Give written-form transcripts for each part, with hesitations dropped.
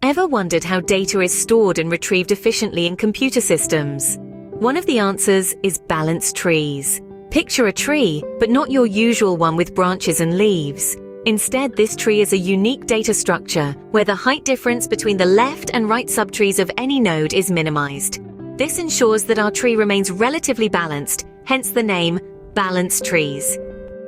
Ever wondered how data is stored and retrieved efficiently in computer systems? One of the answers is balanced trees. Picture a tree, but not your usual one with branches and leaves. Instead, this tree is a unique data structure where the height difference between the left and right subtrees of any node is minimized. This ensures that our tree remains relatively balanced, hence the name balanced trees.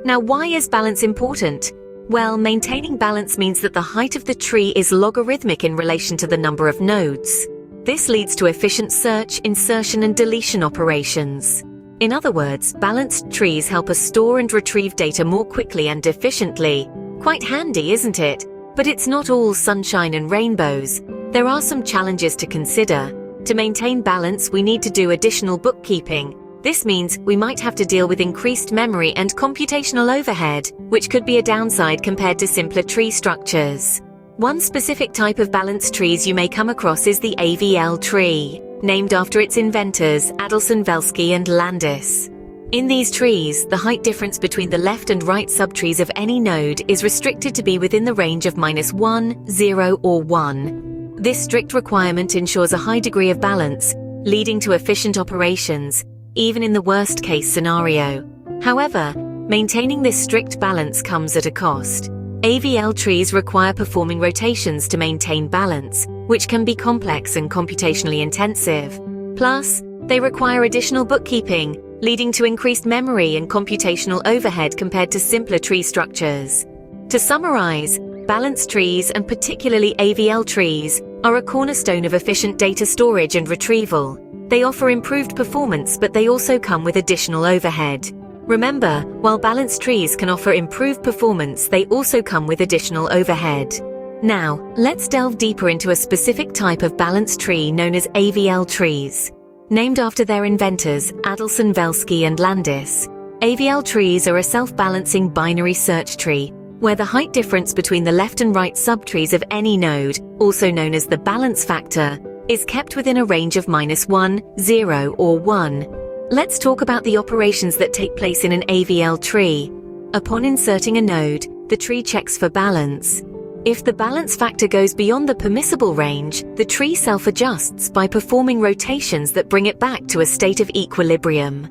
Now, why is balance important? Well, maintaining balance means that the height of the tree is logarithmic in relation to the number of nodes. This leads to efficient search, insertion, and deletion operations. In other words, balanced trees help us store and retrieve data more quickly and efficiently. Quite handy, isn't it? But it's not all sunshine and rainbows. There are some challenges to consider. To maintain balance, we need to do additional bookkeeping. This means we might have to deal with increased memory and computational overhead, which could be a downside compared to simpler tree structures. One specific type of balanced trees you may come across is the AVL tree, named after its inventors, Adelson-Velsky and Landis. In these trees, the height difference between the left and right subtrees of any node is restricted to be within the range of -1, 0, or 1. This strict requirement ensures a high degree of balance, leading to efficient operations, even in the worst-case scenario. However, maintaining this strict balance comes at a cost. AVL trees require performing rotations to maintain balance, which can be complex and computationally intensive. Plus, they require additional bookkeeping, leading to increased memory and computational overhead compared to simpler tree structures. To summarize, balanced trees, and particularly AVL trees, are a cornerstone of efficient data storage and retrieval. They offer improved performance, but they also come with additional overhead. Remember, while balanced trees can offer improved performance, they also come with additional overhead. Now, let's delve deeper into a specific type of balanced tree known as AVL trees. Named after their inventors, Adelson-Velsky and Landis, AVL trees are a self-balancing binary search tree, where the height difference between the left and right subtrees of any node, also known as the balance factor, is kept within a range of -1, 0, or 1. Let's talk about the operations that take place in an AVL tree. Upon inserting a node, the tree checks for balance. If the balance factor goes beyond the permissible range, the tree self-adjusts by performing rotations that bring it back to a state of equilibrium.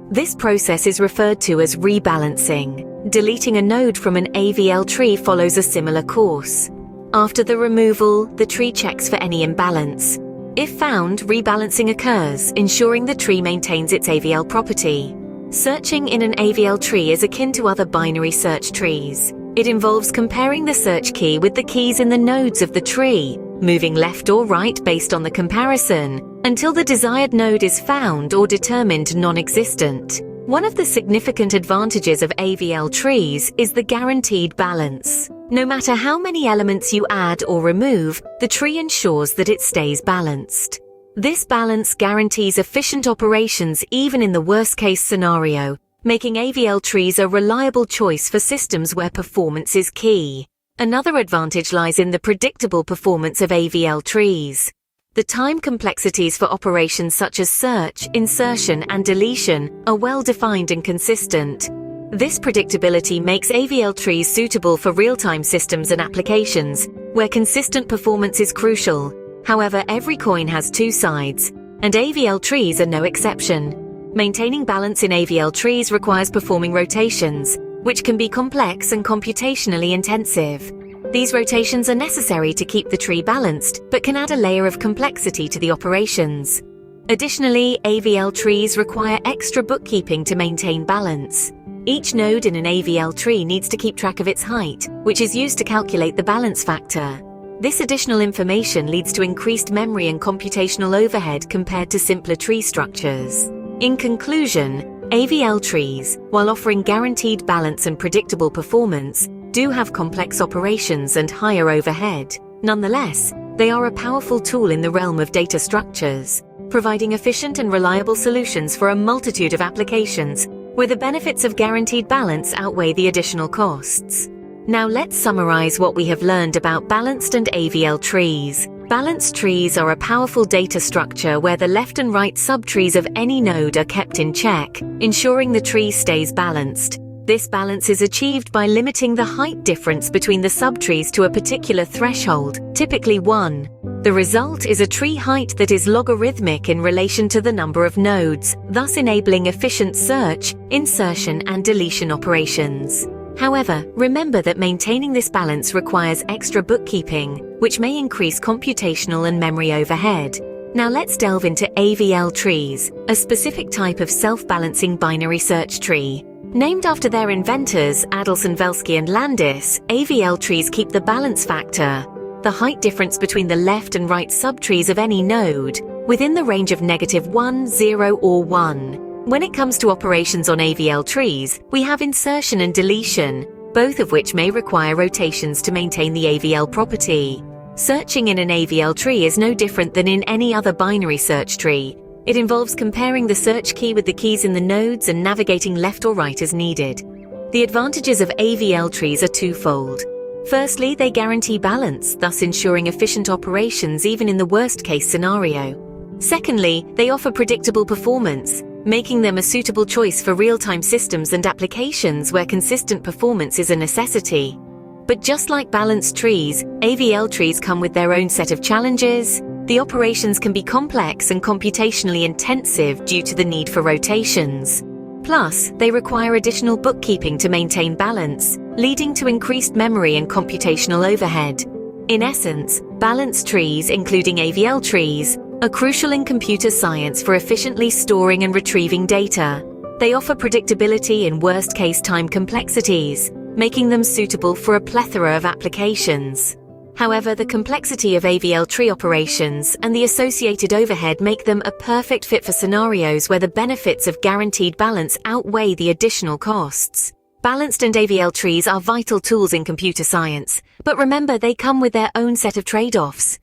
This process is referred to as rebalancing. Deleting a node from an AVL tree follows a similar course. After the removal, the tree checks for any imbalance. If found, rebalancing occurs, ensuring the tree maintains its AVL property. Searching in an AVL tree is akin to other binary search trees. It involves comparing the search key with the keys in the nodes of the tree, moving left or right based on the comparison, until the desired node is found or determined non-existent. One of the significant advantages of AVL trees is the guaranteed balance. No matter how many elements you add or remove, the tree ensures that it stays balanced. This balance guarantees efficient operations even in the worst-case scenario, making AVL trees a reliable choice for systems where performance is key. Another advantage lies in the predictable performance of AVL trees. The time complexities for operations such as search, insertion, and deletion are well defined and consistent. This predictability makes AVL trees suitable for real-time systems and applications, where consistent performance is crucial. However, every coin has two sides, and AVL trees are no exception. Maintaining balance in AVL trees requires performing rotations, which can be complex and computationally intensive. These rotations are necessary to keep the tree balanced, but can add a layer of complexity to the operations. Additionally, AVL trees require extra bookkeeping to maintain balance. Each node in an AVL tree needs to keep track of its height, which is used to calculate the balance factor. This additional information leads to increased memory and computational overhead compared to simpler tree structures. In conclusion, AVL trees, while offering guaranteed balance and predictable performance, do have complex operations and higher overhead. Nonetheless, they are a powerful tool in the realm of data structures, providing efficient and reliable solutions for a multitude of applications, where the benefits of guaranteed balance outweigh the additional costs. Now let's summarize what we have learned about balanced and AVL trees. Balanced trees are a powerful data structure where the left and right subtrees of any node are kept in check, ensuring the tree stays balanced. This balance is achieved by limiting the height difference between the subtrees to a particular threshold, typically 1. The result is a tree height that is logarithmic in relation to the number of nodes, thus enabling efficient search, insertion, and deletion operations. However, remember that maintaining this balance requires extra bookkeeping, which may increase computational and memory overhead. Now let's delve into AVL trees, a specific type of self-balancing binary search tree. Named after their inventors, Adelson-Velsky and Landis, AVL trees keep the balance factor, the height difference between the left and right subtrees of any node, within the range of -1, 0, or 1. When it comes to operations on AVL trees, we have insertion and deletion, both of which may require rotations to maintain the AVL property. Searching in an AVL tree is no different than in any other binary search tree. It involves comparing the search key with the keys in the nodes and navigating left or right as needed. The advantages of AVL trees are twofold. Firstly, they guarantee balance, thus ensuring efficient operations even in the worst-case scenario. Secondly, they offer predictable performance, making them a suitable choice for real-time systems and applications where consistent performance is a necessity. But just like balanced trees, AVL trees come with their own set of challenges. The operations can be complex and computationally intensive due to the need for rotations. Plus, they require additional bookkeeping to maintain balance, leading to increased memory and computational overhead. In essence, balanced trees, including AVL trees, are crucial in computer science for efficiently storing and retrieving data. They offer predictability in worst-case time complexities, making them suitable for a plethora of applications. However, the complexity of AVL tree operations and the associated overhead make them a perfect fit for scenarios where the benefits of guaranteed balance outweigh the additional costs. Balanced and AVL trees are vital tools in computer science, but remember they come with their own set of trade-offs.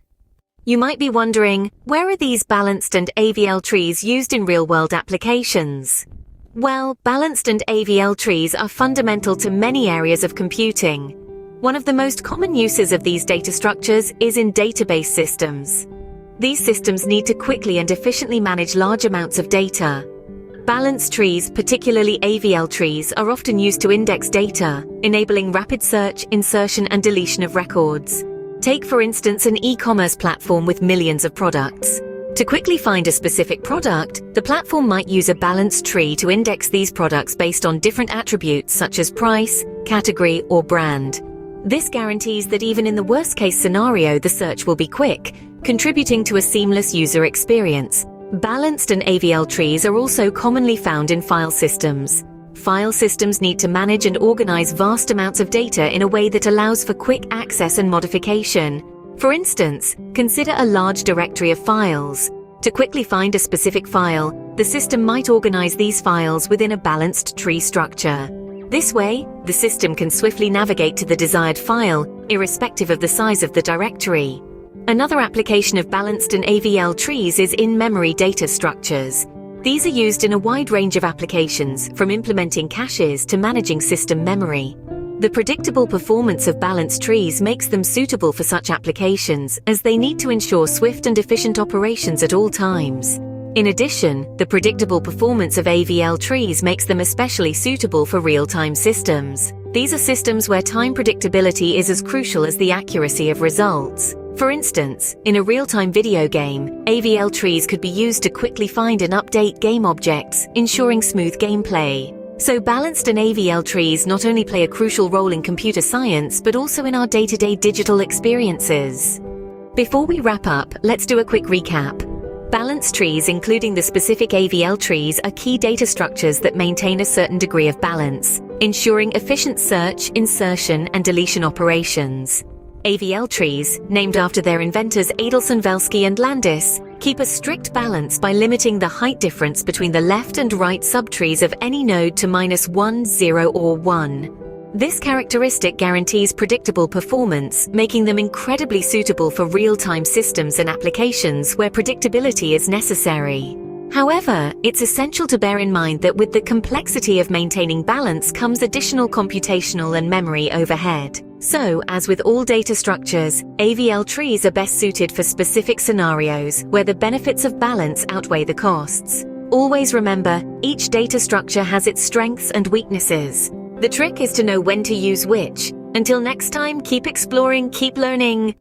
You might be wondering, where are these balanced and AVL trees used in real-world applications? Well, balanced and AVL trees are fundamental to many areas of computing. One of the most common uses of these data structures is in database systems. These systems need to quickly and efficiently manage large amounts of data. Balanced trees, particularly AVL trees, are often used to index data, enabling rapid search, insertion, and deletion of records. Take, for instance, an e-commerce platform with millions of products. To quickly find a specific product, the platform might use a balanced tree to index these products based on different attributes such as price, category, or brand. This guarantees that even in the worst-case scenario, the search will be quick, contributing to a seamless user experience. Balanced and AVL trees are also commonly found in file systems. File systems need to manage and organize vast amounts of data in a way that allows for quick access and modification. For instance, consider a large directory of files. To quickly find a specific file, the system might organize these files within a balanced tree structure. This way, the system can swiftly navigate to the desired file, irrespective of the size of the directory. Another application of balanced and AVL trees is in-memory data structures. These are used in a wide range of applications, from implementing caches to managing system memory. The predictable performance of balanced trees makes them suitable for such applications, as they need to ensure swift and efficient operations at all times. In addition, the predictable performance of AVL trees makes them especially suitable for real-time systems. These are systems where time predictability is as crucial as the accuracy of results. For instance, in a real-time video game, AVL trees could be used to quickly find and update game objects, ensuring smooth gameplay. So balanced and AVL trees not only play a crucial role in computer science, but also in our day-to-day digital experiences. Before we wrap up, let's do a quick recap. Balanced trees, including the specific AVL trees, are key data structures that maintain a certain degree of balance, ensuring efficient search, insertion, and deletion operations. AVL trees, named after their inventors Adelson-Velsky and Landis, keep a strict balance by limiting the height difference between the left and right subtrees of any node to -1, 0, or 1. This characteristic guarantees predictable performance, making them incredibly suitable for real-time systems and applications where predictability is necessary. However, it's essential to bear in mind that with the complexity of maintaining balance comes additional computational and memory overhead. So, as with all data structures, AVL trees are best suited for specific scenarios where the benefits of balance outweigh the costs. Always remember, each data structure has its strengths and weaknesses. The trick is to know when to use which. Until next time, keep exploring, keep learning.